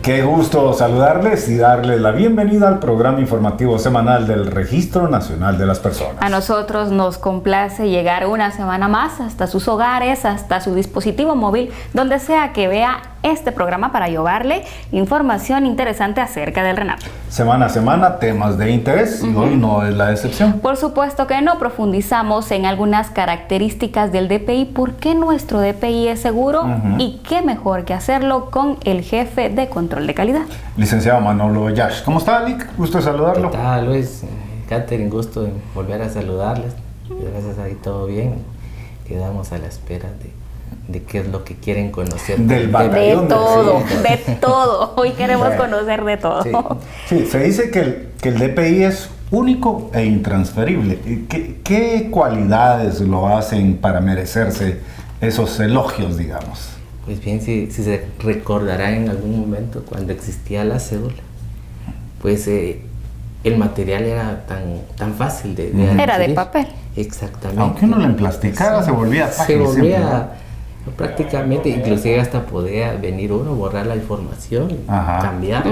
Qué gusto saludarles y darles la bienvenida al programa informativo semanal del Registro Nacional de las Personas. A nosotros nos complace llegar una semana más hasta sus hogares, hasta su dispositivo móvil, donde sea que vea este programa para llevarle información interesante acerca del RENAPE. Semana a semana, temas de interés, y hoy no es la excepción. Por supuesto que no, profundizamos en algunas características del DPI, por qué nuestro DPI es seguro y qué mejor que hacerlo con el jefe de control de calidad. Licenciado Manolo Yash. ¿Cómo está, Lic? Gusto de saludarlo. ¿Qué tal, Luis? Catherine, gusto de volver a saludarles. Gracias, ahí todo bien. Quedamos a la espera de qué es lo que quieren conocer. Del batallón. De todo. Hoy queremos conocer de todo. Sí, se dice que el DPI es único e intransferible. ¿Qué cualidades lo hacen para merecerse esos elogios, digamos? Pues bien, si se recordará en algún momento cuando existía la cédula, pues el material era tan fácil de adquirir. Era de papel. Exactamente. Aunque uno lo emplasticara, se volvía prácticamente, inclusive hasta podía venir uno, borrar la información, cambiar.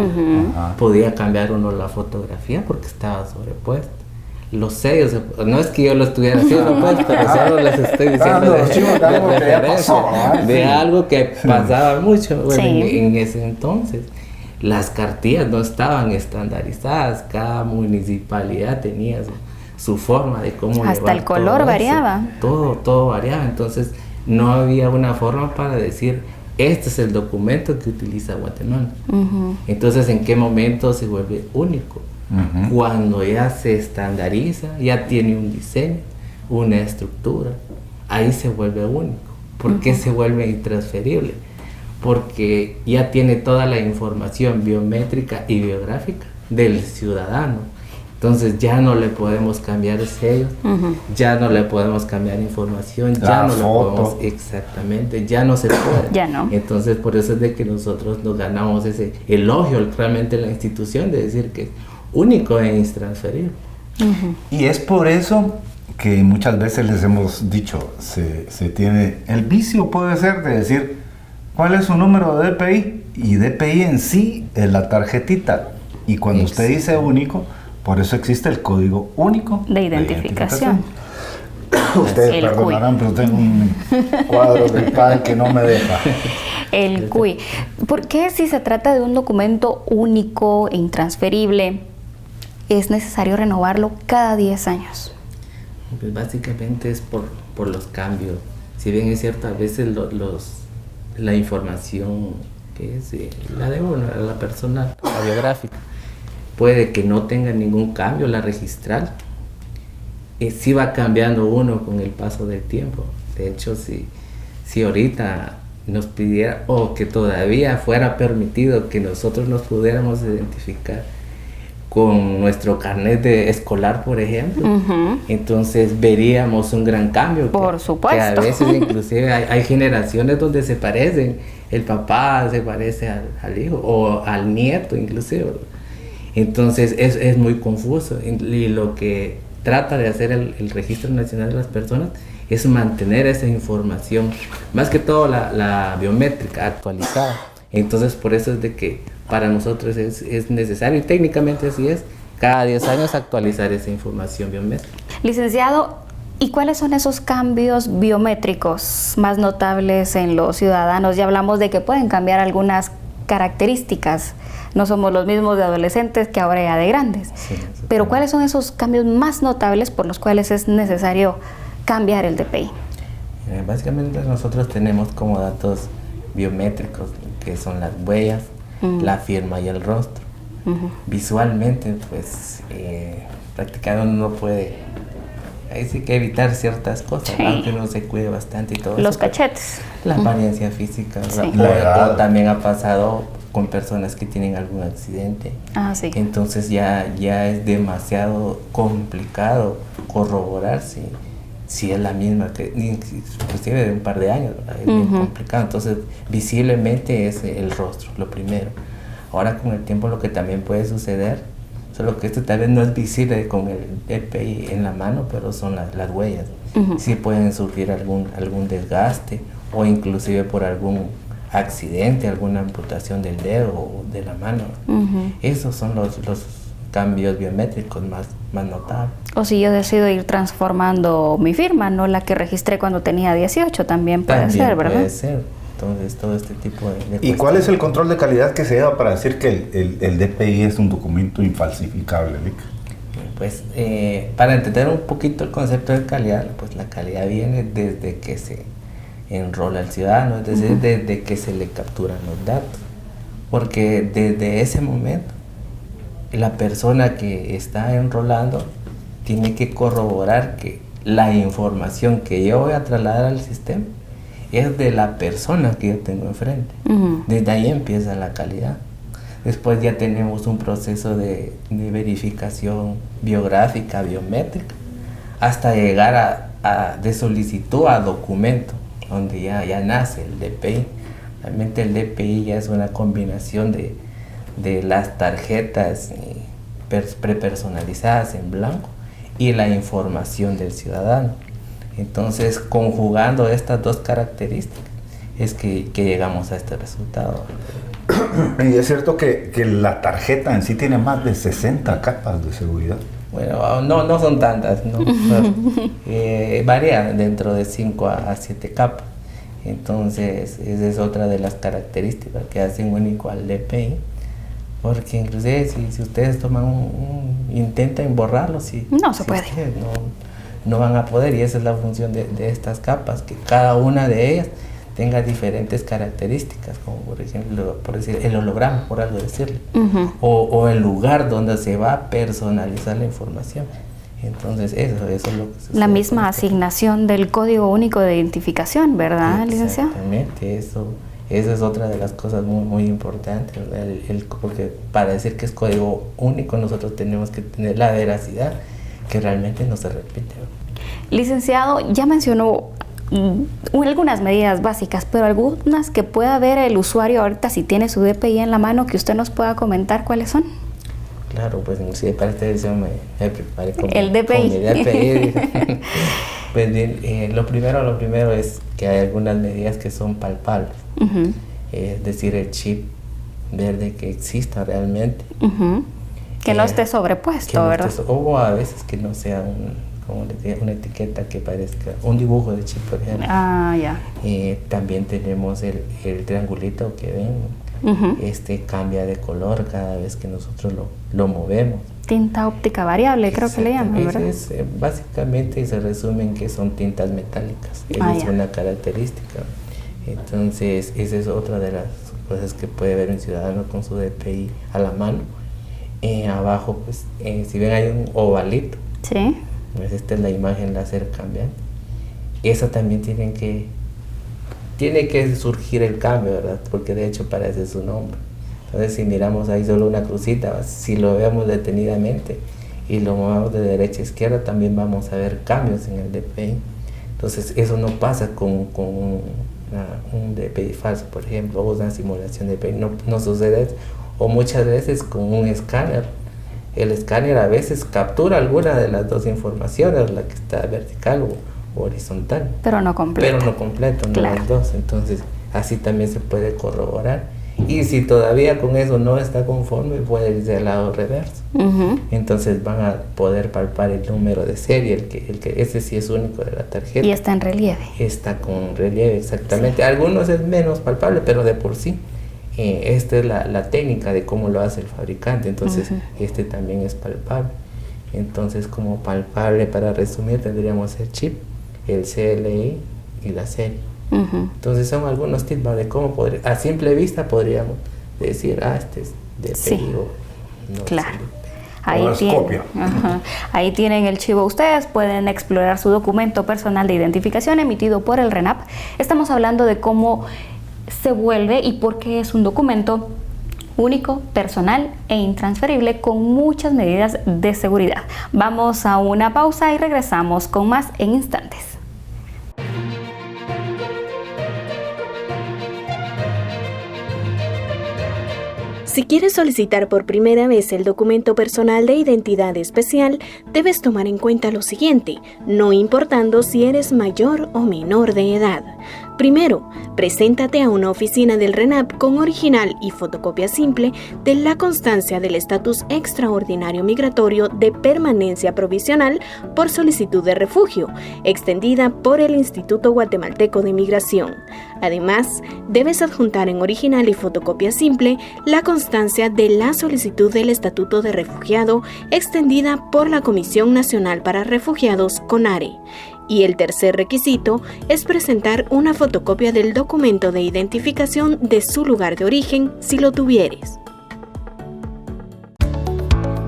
Podía cambiar uno la fotografía porque estaba sobrepuesta. Los sellos, no es que yo lo estuviera haciendo, pues, pero solo les estoy diciendo de algo que pasaba mucho en ese entonces. Las cartillas no estaban estandarizadas, cada municipalidad tenía su forma de cómo llevar. Hasta el color variaba. Todo variaba, entonces no había una forma para decir, este es el documento que utiliza Guatemala. Entonces, ¿en qué momento se vuelve único? Cuando ya se estandariza, ya tiene un diseño, una estructura, ahí se vuelve único. ¿Por qué se vuelve intransferible? Porque ya tiene toda la información biométrica y biográfica del ciudadano. Entonces ya no le podemos cambiar sellos, ya no le podemos cambiar información, ya no le podemos, exactamente, ya no se puede. Ya no. Entonces por eso es de que nosotros nos ganamos ese elogio realmente en la institución de decir que es único e intransferible. Y es por eso que muchas veces les hemos dicho, se tiene el vicio, puede ser, de decir cuál es su número de DPI, y DPI en sí es la tarjetita, y cuando usted dice único, por eso existe el código único de identificación. Ustedes perdonarán, pero tengo un cuadro del PAN que no me deja. El CUI. ¿Por qué, si se trata de un documento único e intransferible, es necesario renovarlo cada 10 años? Pues básicamente es por los cambios. Si bien es cierto, a veces la información que es la de uno, la personal, la biográfica, puede que no tenga ningún cambio, la registral. Sí va cambiando uno con el paso del tiempo. De hecho, si ahorita nos pidiera, o que todavía fuera permitido que nosotros nos pudiéramos identificar con nuestro carnet escolar, por ejemplo, entonces veríamos un gran cambio. Por supuesto. Que a veces inclusive hay generaciones donde se parecen, el papá se parece al hijo, o al nieto inclusive. Entonces es muy confuso, y lo que trata de hacer el Registro Nacional de las Personas es mantener esa información, más que todo la biométrica actualizada. Entonces por eso es de que para nosotros es necesario, y técnicamente así es, cada 10 años actualizar esa información biométrica. Licenciado, ¿y cuáles son esos cambios biométricos más notables en los ciudadanos? Ya hablamos de que pueden cambiar algunas características, no somos los mismos de adolescentes que ahora ya de grandes, pero ¿cuáles son esos cambios más notables por los cuales es necesario cambiar el DPI? Básicamente nosotros tenemos como datos biométricos, que son las huellas, la firma y el rostro. Visualmente, pues, prácticamente uno no puede, ahí sí que evitar ciertas cosas, aunque uno se cuide bastante y todo los eso, cachetes. La apariencia física, o también ha pasado con personas que tienen algún accidente. Entonces ya es demasiado complicado corroborar si es la misma, que inclusive de un par de años, es bien complicado. Entonces visiblemente es el rostro, lo primero. Ahora con el tiempo lo que también puede suceder, solo que esto tal vez no es visible con el DPI en la mano, pero son las huellas. Sí pueden sufrir algún desgaste, o inclusive por accidente, alguna amputación del dedo o de la mano. Esos son los cambios biométricos más notables. O si yo decido ir transformando mi firma, no la que registré cuando tenía 18, también puede ser, ¿verdad? Puede ser. Entonces, todo este tipo de ¿Y cuál es el control de calidad que se lleva para decir que el DPI es un documento infalsificable, Vic? Pues, para entender un poquito el concepto de calidad, pues la calidad viene desde que se enrola el ciudadano, es decir, desde que se le capturan los datos. Porque desde ese momento, la persona que está enrolando tiene que corroborar que la información que yo voy a trasladar al sistema es de la persona que yo tengo enfrente. Desde ahí empieza la calidad. Después ya tenemos un proceso de verificación biográfica, biométrica, hasta llegar de solicitud a documento, donde ya nace el DPI. Realmente el DPI ya es una combinación de las tarjetas prepersonalizadas en blanco y la información del ciudadano. Entonces, conjugando estas dos características, es que llegamos a este resultado. Y es cierto que la tarjeta en sí tiene más de 60 capas de seguridad. Bueno, no son tantas, ¿no? Varía dentro de 5 a 7 capas. Entonces, esa es otra de las características que hacen único al DPI. Porque inclusive si ustedes toman intentan borrarlo, no se puede. No van a poder, y esa es la función de estas capas, que cada una de ellas tenga diferentes características, como por ejemplo, por decir, el holograma, por algo decirle, o el lugar donde se va a personalizar la información. Entonces eso es lo que sucede. La misma asignación del código único de identificación, ¿verdad, licenciado? Exactamente, eso es otra de las cosas muy importantes, porque para decir que es código único nosotros tenemos que tener la veracidad que realmente no se repite. Licenciado, ya mencionó algunas medidas básicas, pero algunas que pueda ver el usuario ahorita si tiene su DPI en la mano, que usted nos pueda comentar cuáles son. Claro, pues sí, para esta edición me preparé con el DPI. Con mi DPI. Pues bien, lo primero es que hay algunas medidas que son palpables, es decir, el chip verde que exista realmente. Que no esté sobrepuesto, no ¿verdad? O a veces que no sea una etiqueta que parezca un dibujo de chip, por ejemplo. Ya. También tenemos el triangulito que ven, cambia de color cada vez que nosotros lo movemos. Tinta óptica variable, creo que le llaman, ¿verdad? Básicamente se resume en que son tintas metálicas. Esa es una característica. Entonces, esa es otra de las cosas que puede ver un ciudadano con su DPI a la mano. Abajo, pues, si ven hay un ovalito. Sí. Pues esta es la imagen láser cambiante. Esa también tiene que surgir el cambio, ¿verdad? Porque de hecho parece su nombre. Entonces, si miramos ahí solo una crucita, si lo vemos detenidamente y lo movemos de derecha a izquierda, también vamos a ver cambios en el DPI. Entonces, eso no pasa con un DPI falso, por ejemplo, o una simulación de DPI. No sucede eso. O muchas veces con un escáner. El escáner a veces captura alguna de las dos informaciones, la que está vertical o horizontal. Pero no completo. No las dos. Entonces, así también se puede corroborar. Y si todavía con eso no está conforme, puede irse al lado reverso. Entonces van a poder palpar el número de serie, el que ese sí es único de la tarjeta. Y está en relieve. Está con relieve, exactamente. Sí. Algunos es menos palpable, pero de por sí. Esta es la técnica de cómo lo hace el fabricante. Entonces, este también es palpable. Entonces, como palpable, para resumir, tendríamos el chip, el CLI y la serie. Entonces son algunos tips de cómo a simple vista podríamos decir, este es de pedido. No, claro. Ahí tienen el chivo. Ustedes pueden explorar su documento personal de identificación emitido por el RENAP. Estamos hablando de cómo se vuelve y por qué es un documento único, personal e intransferible con muchas medidas de seguridad. Vamos a una pausa y regresamos con más en instantes. Si quieres solicitar por primera vez el documento personal de identidad especial, debes tomar en cuenta lo siguiente, no importando si eres mayor o menor de edad. Primero, preséntate a una oficina del RENAP con original y fotocopia simple de la constancia del estatus extraordinario migratorio de permanencia provisional por solicitud de refugio, extendida por el Instituto Guatemalteco de Migración. Además, debes adjuntar en original y fotocopia simple la constancia de la solicitud del Estatuto de Refugiado, extendida por la Comisión Nacional para Refugiados, CONARE. Y el tercer requisito es presentar una fotocopia del documento de identificación de su lugar de origen, si lo tuvieres.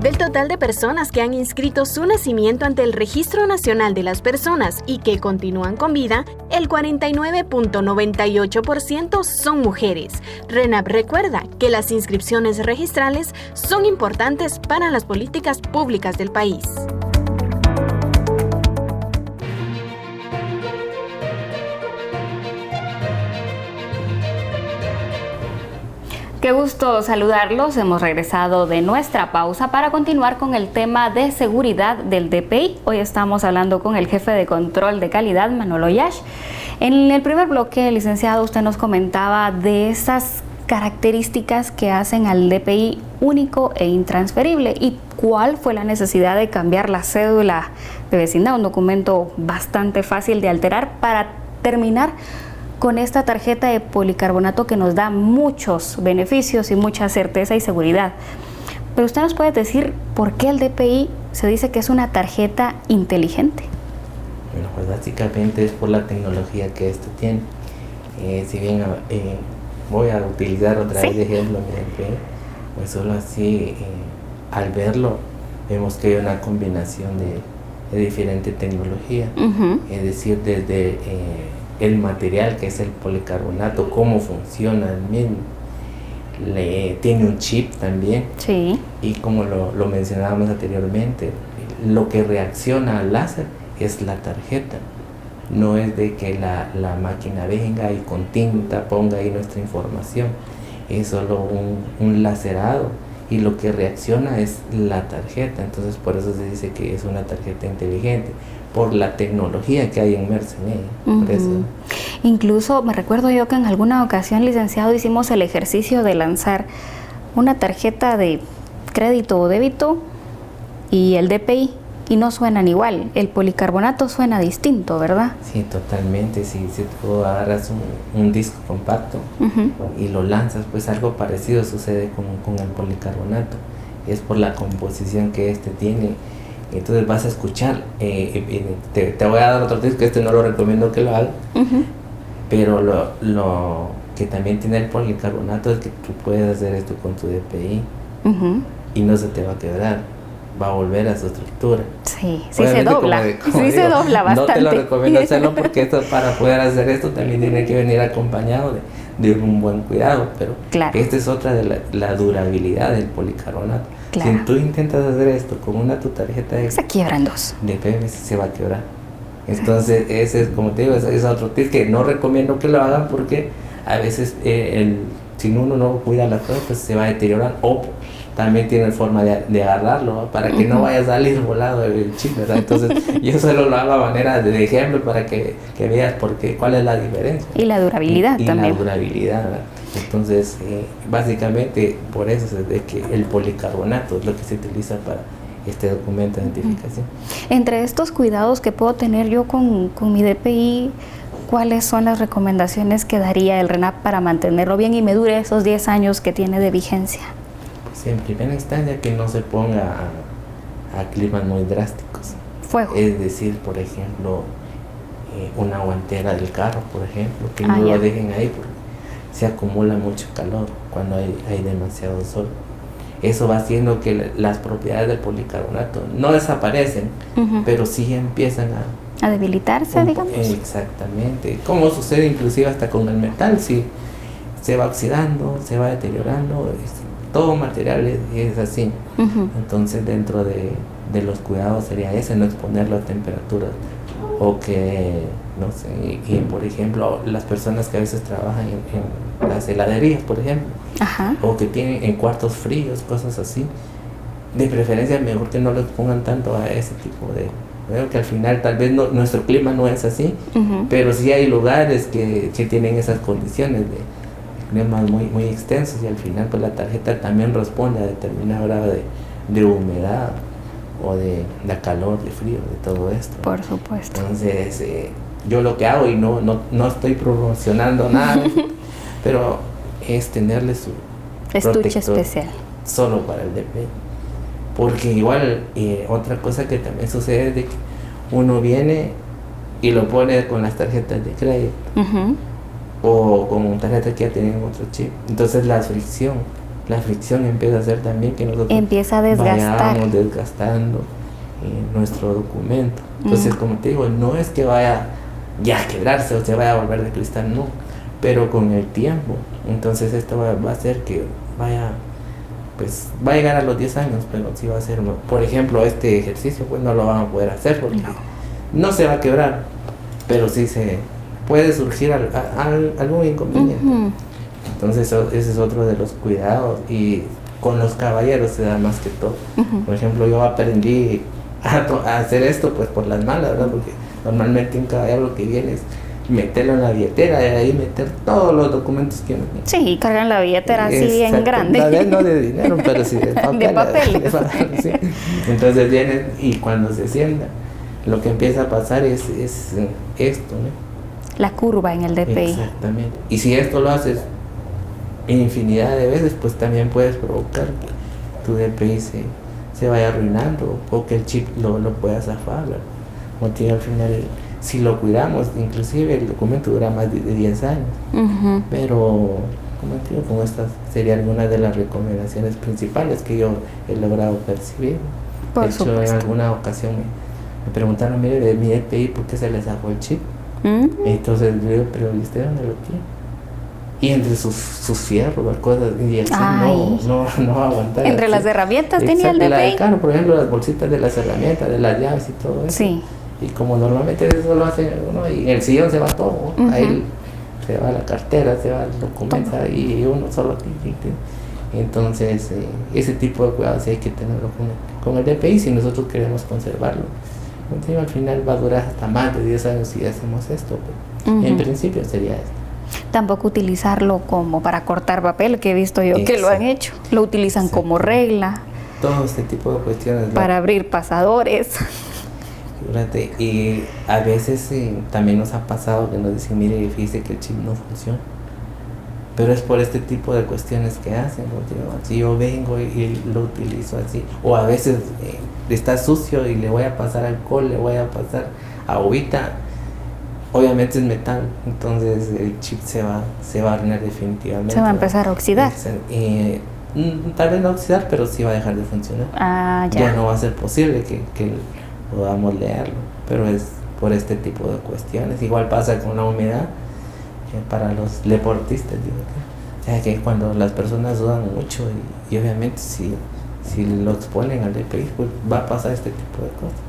Del total de personas que han inscrito su nacimiento ante el Registro Nacional de las Personas y que continúan con vida, el 49.98% son mujeres. RENAP recuerda que las inscripciones registrales son importantes para las políticas públicas del país. Qué gusto saludarlos. Hemos regresado de nuestra pausa para continuar con el tema de seguridad del DPI. Hoy estamos hablando con el jefe de control de calidad, Manolo Yash. En el primer bloque, licenciado, usted nos comentaba de esas características que hacen al DPI único e intransferible y cuál fue la necesidad de cambiar la cédula de vecindad, un documento bastante fácil de alterar, para terminar con esta tarjeta de policarbonato que nos da muchos beneficios y mucha certeza y seguridad. Pero usted nos puede decir por qué el DPI se dice que es una tarjeta inteligente. Bueno, pues básicamente es por la tecnología que esto tiene. Si bien voy a utilizar otra vez de ejemplo mi DPI, pues solo así al verlo vemos que hay una combinación de diferente tecnología. Es decir, desde el material que es el policarbonato, cómo funciona el mismo, tiene un chip también, sí. Y como lo mencionábamos anteriormente, lo que reacciona al láser es la tarjeta, no es de que la máquina venga y con tinta ponga ahí nuestra información, es solo un lacerado y lo que reacciona es la tarjeta. Entonces por eso se dice que es una tarjeta inteligente, por la tecnología que hay inmersa en ella. Por eso. Incluso me recuerdo yo que en alguna ocasión, licenciado, hicimos el ejercicio de lanzar una tarjeta de crédito o débito y el DPI, y no suenan igual. El policarbonato suena distinto, ¿verdad? Sí, totalmente. Si tú agarras un disco compacto y lo lanzas, pues algo parecido sucede con el policarbonato. Es por la composición que este tiene. Entonces vas a escuchar, te voy a dar otro disco, que este no lo recomiendo que lo hagas, pero lo que también tiene el policarbonato es que tú puedes hacer esto con tu DPI y no se te va a quebrar, va a volver a su estructura. Sí, sí se dobla, se dobla bastante. No te lo recomiendo hacerlo porque esto, para poder hacer esto también tiene que venir acompañado de un buen cuidado, pero esta es otra de la durabilidad del policarbonato. Claro. Si tú intentas hacer esto con tu tarjeta se quiebran dos. De PVC, se va a quebrar. Entonces, ese es, como te digo, es otro tip que no recomiendo que lo hagan porque a veces si uno no cuida las cosas, pues se va a deteriorar. O también tiene forma de agarrarlo, ¿no? Para que no vaya a salir volado el chip, ¿verdad? Entonces, yo solo lo hago a manera de ejemplo para que veas cuál es la diferencia. Y la durabilidad también. La durabilidad, ¿verdad? Entonces, básicamente, por eso es de que el policarbonato es lo que se utiliza para este documento de identificación. Entre estos cuidados que puedo tener yo con mi DPI, ¿cuáles son las recomendaciones que daría el RENAP para mantenerlo bien y me dure esos 10 años que tiene de vigencia? Pues en primera instancia que no se ponga a climas muy drásticos. Fuego. Es decir, por ejemplo, una guantera del carro, por ejemplo, que no lo dejen ahí porque se acumula mucho calor cuando hay demasiado sol. Eso va haciendo que las propiedades del policarbonato no desaparecen, pero sí empiezan a debilitarse, digamos. Exactamente, como sucede inclusive hasta con el metal, sí, se va oxidando, se va deteriorando, todo material es así. Entonces dentro de los cuidados sería ese, no exponerlo a temperaturas o que, no sé, y por ejemplo las personas que a veces trabajan en las heladerías, por ejemplo, o que tienen en cuartos fríos, cosas así, de preferencia mejor que no lo expongan tanto a ese tipo de Creo que al final tal vez nuestro clima no es así, pero sí hay lugares que tienen esas condiciones de climas muy extensos, y al final pues la tarjeta también responde a determinado grado de humedad o de calor, de frío, de todo esto. Por supuesto. Entonces yo lo que hago, y no estoy promocionando nada, pero es tenerle su estuche especial solo para el DPI. Porque igual otra cosa que también sucede es de que uno viene y lo pone con las tarjetas de crédito o con tarjetas que ya tienen otro chip. Entonces la fricción empieza a hacer también que nosotros empieza a desgastar. vayamos desgastando nuestro documento. Entonces, como te digo, no es que vaya ya a quebrarse o se vaya a volver de cristal, no, pero con el tiempo. Entonces esto va a hacer que pues va a llegar a los 10 años, pero sí va a ser, por ejemplo, este ejercicio pues no lo van a poder hacer porque no se va a quebrar, pero sí se puede surgir algún inconveniente. Entonces ese es otro de los cuidados, y con los caballeros se da más que todo. Por ejemplo, yo aprendí a hacer esto pues por las malas, ¿verdad? Porque normalmente un caballero lo que viene es meterlo en la billetera y ahí meter todos los documentos que uno tiene. Sí, cargan la billetera así en grande. La de no de dinero, pero sí de papel. De papel. Sí. Entonces vienen, y cuando se sienta, lo que empieza a pasar es esto, ¿no? La curva en el DPI. Exactamente. Y si esto lo haces infinidad de veces, pues también puedes provocar que tu DPI se vaya arruinando, o que el chip lo pueda zafar, ¿verdad? Como te digo, al final, si lo cuidamos, inclusive el documento dura más de 10 años. Pero, como te digo, como estas serían algunas de las recomendaciones principales que yo he logrado percibir. Por de hecho, supuesto. en alguna ocasión me preguntaron, mire, de mi DPI, ¿por qué se le sacó el chip? Entonces yo digo, pero ¿y usted dónde lo tiene? Y entre sus fierros, cosas, y el chip no va a aguantar. Entre las herramientas tenía el DPI. Claro, por ejemplo, las bolsitas de las herramientas, de las llaves y todo eso. Sí. Y como normalmente eso lo hace uno, y en el sillón se va todo, ahí se va la cartera, se va el documento, y uno solo. Entonces, ese tipo de cuidados sí hay que tenerlo con el DPI si nosotros queremos conservarlo. Entonces, al final va a durar hasta más de 10 años si hacemos esto, pero en principio sería esto. Tampoco utilizarlo como para cortar papel, que he visto yo que lo han hecho. Lo utilizan como regla. Todo este tipo de cuestiones. Para abrir pasadores. Y a veces también nos ha pasado que nos dicen, mire, fíjese que el chip no funciona. Pero es por este tipo de cuestiones que hacen, ¿no? Si yo vengo y lo utilizo así, o a veces está sucio y le voy a pasar alcohol, le voy a pasar agüita, obviamente es metal, entonces el chip se va a arruinar definitivamente. Se va a empezar a oxidar. Tal vez no oxidar, pero sí va a dejar de funcionar. Ya no va a ser posible que podamos leerlo, pero es por este tipo de cuestiones. Igual pasa con la humedad, para los deportistas, digo, o sea, que cuando las personas sudan mucho y obviamente si lo exponen al DPI, pues va a pasar este tipo de cosas.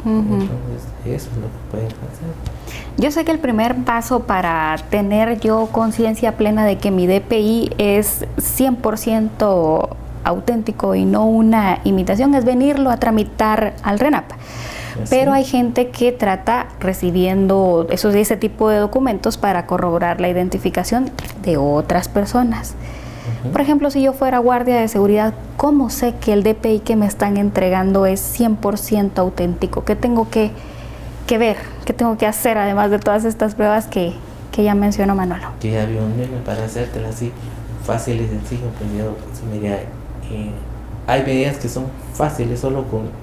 Entonces eso es lo que pueden hacer. Yo sé que el primer paso para tener yo conciencia plena de que mi DPI es 100% auténtico y no una imitación es venirlo a tramitar al RENAP. Pero hay gente que trata recibiendo ese tipo de documentos para corroborar la identificación de otras personas. Por ejemplo, si yo fuera guardia de seguridad, ¿cómo sé que el DPI que me están entregando es 100% auténtico? ¿Qué tengo que ver? ¿Qué tengo que hacer además de todas estas pruebas que ya mencionó Manolo? Que ya había un meme para hacértela así fácil y sencillo, pues yo hay medidas que son fáciles solo con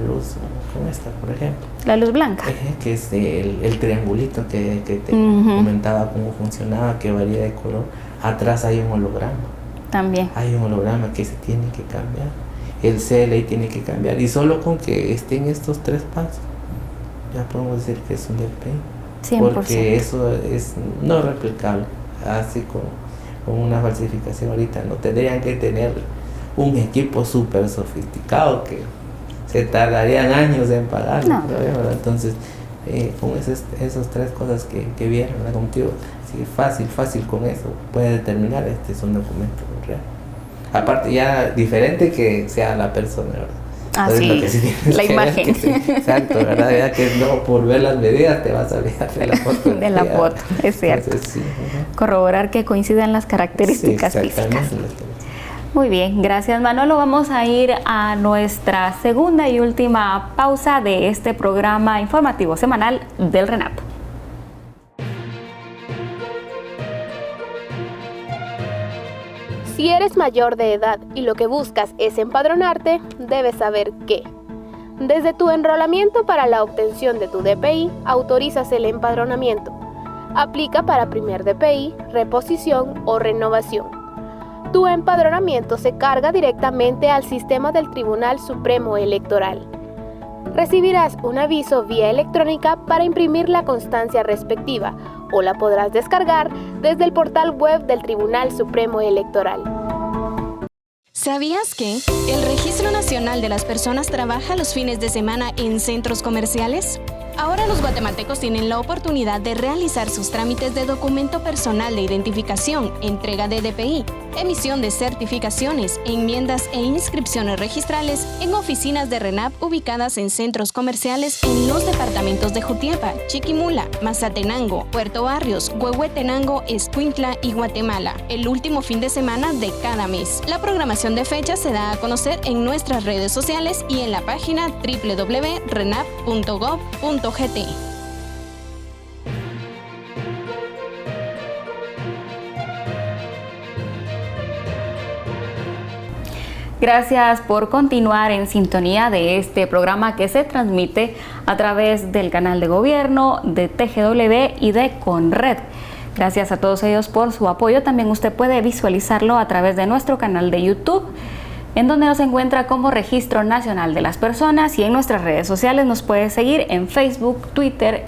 luz, con esta, por ejemplo. La luz blanca. Que es el triangulito que te comentaba cómo funcionaba, que varía de color. Atrás hay un holograma. También. Hay un holograma que se tiene que cambiar. El CLI tiene que cambiar. Y solo con que estén estos 3 pasos, ya podemos decir que es un DPI. 100%. Porque eso es no replicable. Así con una falsificación ahorita. No tendrían que tener un equipo súper sofisticado que se tardarían años en pagar. No. Entonces, con esas 3 cosas que vieron, ¿verdad? Contigo, sí, fácil con eso, puede determinar este es un documento real. Aparte ya diferente que sea la persona, ¿verdad? Entonces, lo que sí tienes la que imagen. ver que exacto, ¿verdad? Ya que no por ver las medidas te vas a olvidar de la foto. De la foto, es cierto. Entonces, sí, ¿verdad? Corroborar que coincidan las características Sí, físicas. exactamente. Muy bien, gracias Manolo. Vamos a ir a nuestra segunda y última pausa de este programa informativo semanal del RENAP. Si eres mayor de edad y lo que buscas es empadronarte, debes saber que desde tu enrolamiento para la obtención de tu DPI, autorizas el empadronamiento. Aplica para primer DPI, reposición o renovación. Tu empadronamiento se carga directamente al sistema del Tribunal Supremo Electoral. Recibirás un aviso vía electrónica para imprimir la constancia respectiva o la podrás descargar desde el portal web del Tribunal Supremo Electoral. ¿Sabías que el Registro Nacional de las Personas trabaja los fines de semana en centros comerciales? Ahora los guatemaltecos tienen la oportunidad de realizar sus trámites de documento personal de identificación, entrega de DPI, emisión de certificaciones, enmiendas e inscripciones registrales en oficinas de RENAP ubicadas en centros comerciales en los departamentos de Jutiapa, Chiquimula, Mazatenango, Puerto Barrios, Huehuetenango, Escuintla y Guatemala, el último fin de semana de cada mes. La programación de fechas se da a conocer en nuestras redes sociales y en la página www.renap.gov.gt. Gracias por continuar en sintonía de este programa que se transmite a través del canal de gobierno, de TGW y de Conred. Gracias a todos ellos por su apoyo. También usted puede visualizarlo a través de nuestro canal de YouTube, en donde nos encuentra como Registro Nacional de las Personas, y en nuestras redes sociales nos puede seguir en Facebook, Twitter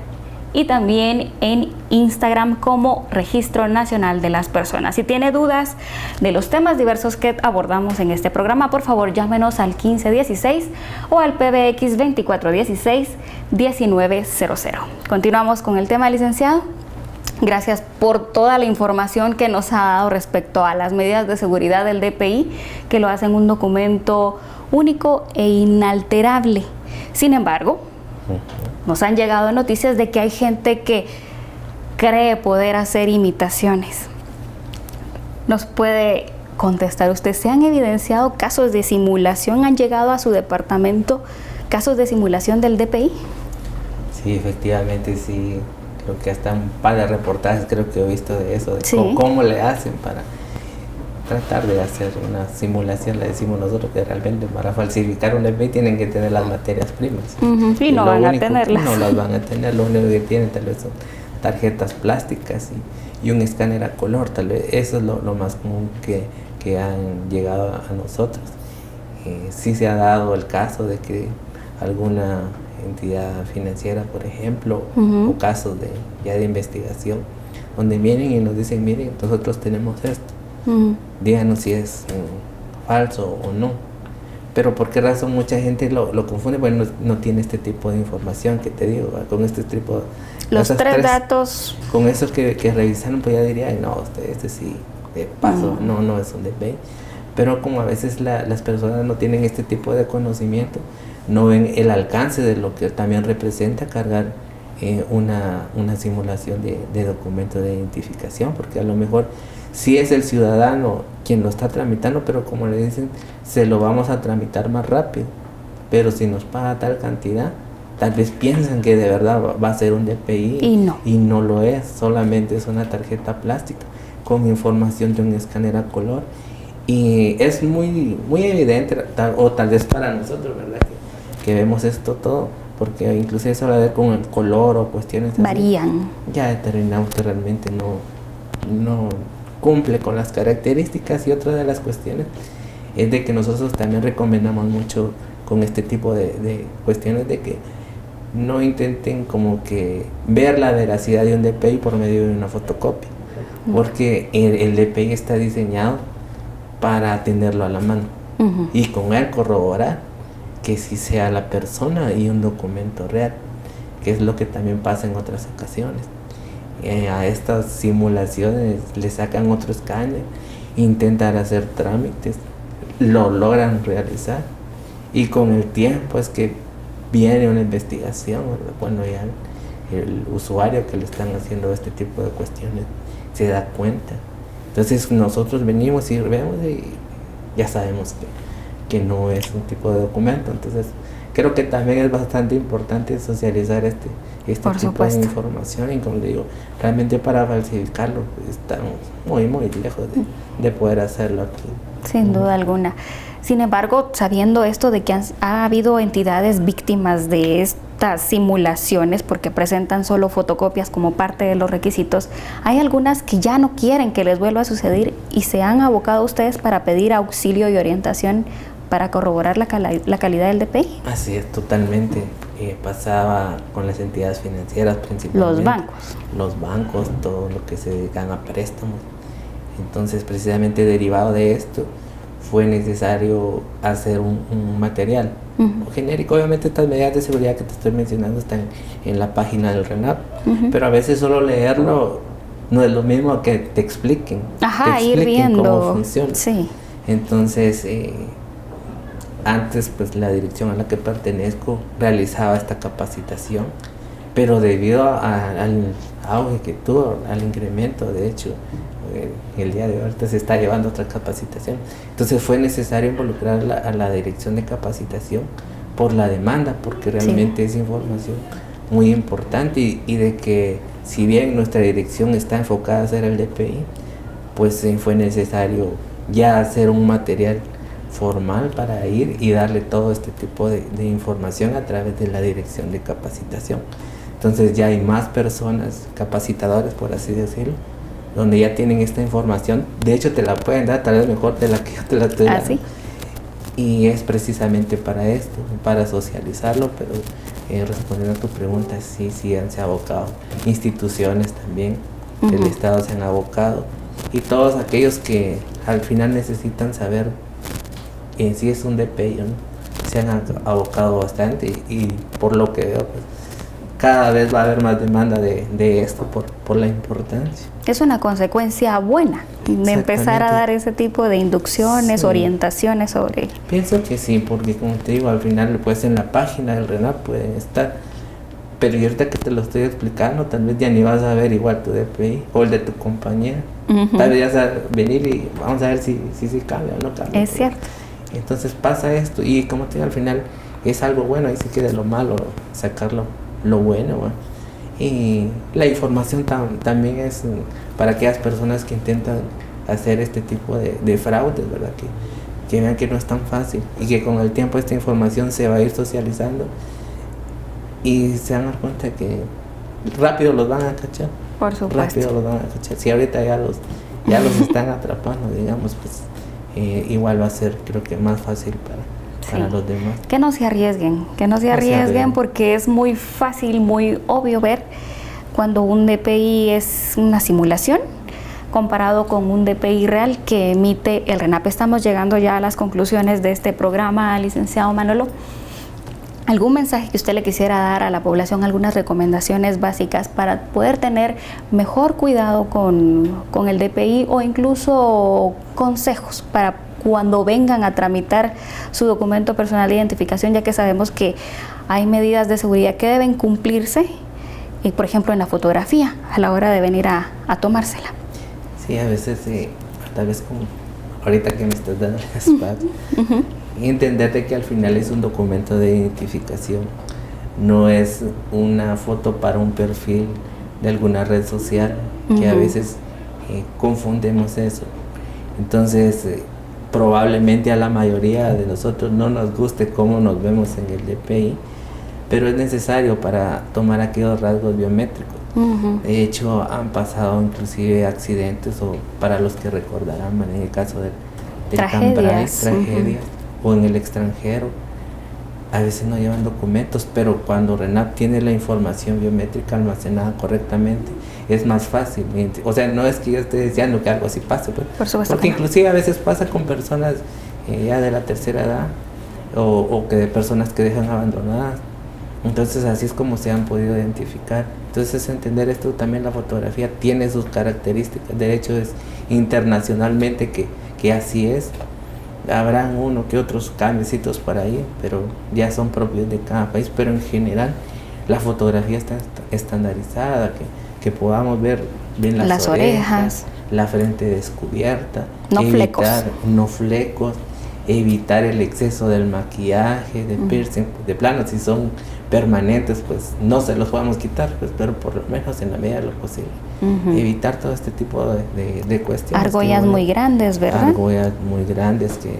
y también en Instagram como Registro Nacional de las Personas. Si tiene dudas de los temas diversos que abordamos en este programa, por favor llámenos al 1516 o al PBX 2416-1900. Continuamos con el tema, licenciado. Gracias por toda la información que nos ha dado respecto a las medidas de seguridad del DPI, que lo hacen un documento único e inalterable. Sin embargo, nos han llegado noticias de que hay gente que cree poder hacer imitaciones. ¿Nos puede contestar usted? ¿Se han evidenciado casos de simulación? ¿Han llegado a su departamento casos de simulación del DPI? Sí, efectivamente, sí. Creo que hasta un par de reportajes creo que he visto de eso, de sí. cómo le hacen para tratar de hacer una simulación, le decimos nosotros, que realmente para falsificar un DPI tienen que tener las materias primas. Y no van a tenerlas. No las van a tener, lo único que tienen tal vez son tarjetas plásticas y un escáner a color, tal vez eso es lo más común que han llegado a nosotros. Sí se ha dado el caso de que alguna entidad financiera, por ejemplo, o casos de investigación, donde vienen y nos dicen, miren, nosotros tenemos esto, díganos si es falso o no. Pero ¿por qué razón mucha gente lo confunde? Bueno, no tiene este tipo de información que te digo, ¿verdad? Con este tipo de... Los tres datos. Con esos que revisaron, pues ya dirían, no, este sí, de paso, no es un DPI. Pero como a veces las personas no tienen este tipo de conocimiento, no ven el alcance de lo que también representa cargar una simulación de documento de identificación, porque a lo mejor sí es el ciudadano quien lo está tramitando, pero como le dicen, se lo vamos a tramitar más rápido, pero si nos paga tal cantidad, tal vez piensan que de verdad va a ser un DPI y no lo es, solamente es una tarjeta plástica con información de un escáner a color. Y es muy evidente, o tal vez para nosotros, ¿verdad? Que vemos esto todo, porque incluso eso habla de con el color o cuestiones varían. Así, ya determinamos que realmente no cumple con las características. Y otra de las cuestiones es de que nosotros también recomendamos mucho con este tipo de cuestiones de que no intenten como que ver la veracidad de un DPI por medio de una fotocopia, porque el DPI está diseñado para tenerlo a la mano y con él corroborar que sí sea la persona y un documento real, que es lo que también pasa en otras ocasiones. A estas simulaciones le sacan otro escáner, intentan hacer trámites, lo logran realizar Y con el tiempo es que viene una investigación, ¿verdad? Cuando ya el usuario que le están haciendo este tipo de cuestiones se da cuenta. Entonces nosotros venimos y vemos y ya sabemos que no es un tipo de documento. Entonces creo que también es bastante importante socializar este tipo de información, y como le digo, realmente para falsificarlo estamos muy lejos de poder hacerlo aquí. Sin duda alguna. Sin embargo, sabiendo esto de que ha habido entidades víctimas de estas simulaciones porque presentan solo fotocopias como parte de los requisitos, hay algunas que ya no quieren que les vuelva a suceder y se han abocado a ustedes para pedir auxilio y orientación para corroborar la calidad del DPI. Así es, totalmente. Pasaba con las entidades financieras principalmente. Los bancos, todo lo que se dedican a préstamos. Entonces, precisamente derivado de esto, fue necesario hacer un material genérico. Obviamente estas medidas de seguridad que te estoy mencionando están en la página del RENAP, pero a veces solo leerlo no es lo mismo que te expliquen. Ir viendo cómo funciona. Sí. Entonces, antes pues la dirección a la que pertenezco realizaba esta capacitación, pero debido al auge que tuvo, al incremento, de hecho, el día de hoy ahorita se está llevando otra capacitación. Entonces fue necesario involucrar a la dirección de capacitación por la demanda, porque realmente es información muy importante y de que si bien nuestra dirección está enfocada a hacer el DPI, pues fue necesario ya hacer un material formal para ir y darle todo este tipo de información a través de la dirección de capacitación. Entonces ya hay más personas, capacitadores por así decirlo, donde ya tienen esta información. De hecho te la pueden dar tal vez mejor de la que yo te la estoy dando. Y es precisamente para esto, para socializarlo, pero respondiendo a tu pregunta, sí se ha abocado. Instituciones también del Estado se han abocado, y todos aquellos que al final necesitan saber si es un DPI o no, se han abocado bastante, y por lo que veo, pues cada vez va a haber más demanda de esto por la importancia. Es una consecuencia buena de empezar a dar ese tipo de inducciones, orientaciones sobre... Pienso que sí, porque como te digo, al final pues en la página del RENAP pueden estar, pero yo ahorita que te lo estoy explicando, tal vez ya ni vas a ver igual tu DPI o el de tu compañera. Tal vez ya vas a venir y vamos a ver si cambia o no cambia. Es cierto. Entonces pasa esto, y como te digo, al final es algo bueno, ahí se queda lo malo, sacarlo lo bueno, ¿no? Y la información también es para aquellas personas que intentan hacer este tipo de fraudes, ¿verdad? Que vean que no es tan fácil, y que con el tiempo esta información se va a ir socializando y se van a dar cuenta que rápido los van a cachar. Por supuesto. Rápido los van a cachar. Si ahorita ya los están atrapando, digamos, pues igual va a ser, creo que más fácil para los demás. Que no se arriesguen, porque es muy fácil, muy obvio ver cuando un DPI es una simulación comparado con un DPI real que emite el RENAP. Estamos llegando ya a las conclusiones de este programa, licenciado Manolo. ¿Algún mensaje que usted le quisiera dar a la población, algunas recomendaciones básicas para poder tener mejor cuidado con el DPI, o incluso consejos para cuando vengan a tramitar su documento personal de identificación, ya que sabemos que hay medidas de seguridad que deben cumplirse, y por ejemplo en la fotografía, a la hora de venir a tomársela? Sí, a veces, tal vez como ahorita que me estás dando las espadas, y entenderte que al final es un documento de identificación, no es una foto para un perfil de alguna red social, que a veces confundemos eso. Entonces, probablemente a la mayoría de nosotros no nos guste cómo nos vemos en el DPI, pero es necesario para tomar aquellos rasgos biométricos. De hecho, han pasado inclusive accidentes, o para los que recordarán, en el caso del Cambrai, tragedias, o en el extranjero, a veces no llevan documentos, pero cuando RENAP tiene la información biométrica almacenada correctamente, es más fácil. O sea, no es que yo esté deseando que algo así pase, pues, por supuesto, porque inclusive a veces pasa con personas ya de la tercera edad, o que de personas que dejan abandonadas. Entonces así es como se han podido identificar. Entonces entender esto, también la fotografía tiene sus características. De hecho es internacionalmente que así es. Habrán uno que otros cambiecitos por ahí, pero ya son propios de cada país. Pero en general la fotografía está estandarizada, que podamos ver bien las orejas, la frente descubierta, no flecos, evitar el exceso del maquillaje, de piercing, de plano, si son permanentes, pues no se los podemos quitar, pues, pero por lo menos en la medida de lo posible. Evitar todo este tipo de cuestiones. Argollas muy grandes, ¿verdad? Argollas muy grandes que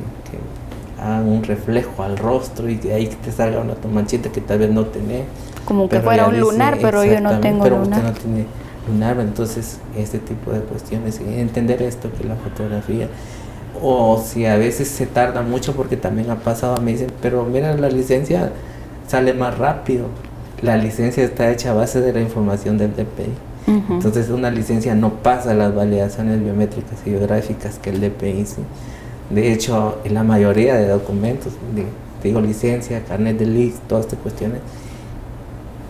hagan un reflejo al rostro y que ahí te salga una manchita que tal vez no tenés. Como que fuera un lunar, pero yo no tengo pero lunar. Usted no tiene lunar, entonces este tipo de cuestiones, entender esto, que la fotografía, o si a veces se tarda mucho, porque también ha pasado, me dicen, pero mira, la licencia sale más rápido. La licencia está hecha a base de la información del DPI. Entonces una licencia no pasa las validaciones biométricas y biográficas que el DPI, ¿sí? De hecho, en la mayoría de documentos, digo licencia, carnet de list, todas estas cuestiones,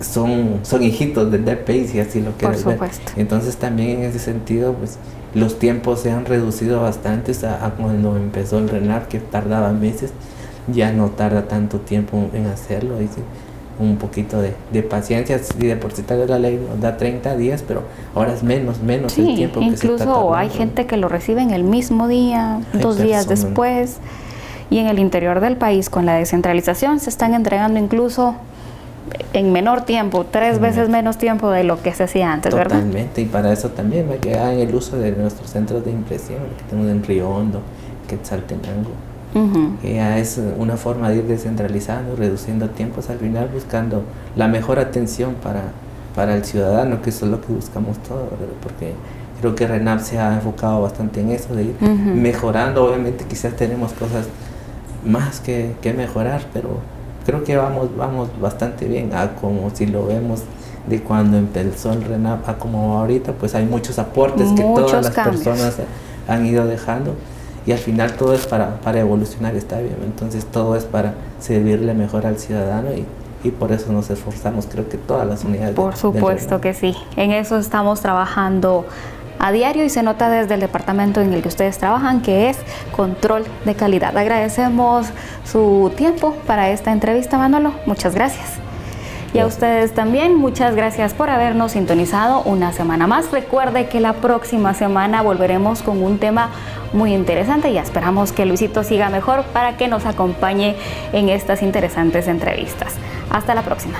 son hijitos del DPI, si así lo quieres ver. Entonces también en ese sentido, pues los tiempos se han reducido bastante a cuando empezó el RENAP, que tardaba meses. Ya no tarda tanto tiempo en hacerlo, y un poquito de paciencia. Si de por sí tal vez la ley nos da 30 días, pero ahora es menos el tiempo que se está tardando. Incluso hay gente que lo recibe en el mismo día, 2 días después, y en el interior del país con la descentralización se están entregando incluso en menor tiempo, 3 veces menos tiempo de lo que se hacía antes, ¿verdad? Totalmente, y para eso también va a quedar el uso de nuestros centros de impresión, que tenemos en Río Hondo, Quetzaltenango. Que ya es una forma de ir descentralizando, reduciendo tiempos, al final buscando la mejor atención para el ciudadano, que eso es lo que buscamos todos, ¿verdad? Porque creo que RENAP se ha enfocado bastante en eso, de ir mejorando. Obviamente quizás tenemos cosas más que mejorar, pero creo que vamos bastante bien, como si lo vemos de cuando empezó el RENAP a como ahorita, pues hay muchos aportes que todas las personas han ido dejando. Y al final todo es para evolucionar, está bien. Entonces todo es para servirle mejor al ciudadano y por eso nos esforzamos, creo que todas las unidades. Por supuesto que sí. En eso estamos trabajando a diario y se nota desde el departamento en el que ustedes trabajan, que es control de calidad. Agradecemos su tiempo para esta entrevista, Manolo. Muchas gracias. Y a ustedes también, muchas gracias por habernos sintonizado una semana más. Recuerde que la próxima semana volveremos con un tema muy interesante y esperamos que Luisito siga mejor para que nos acompañe en estas interesantes entrevistas. Hasta la próxima.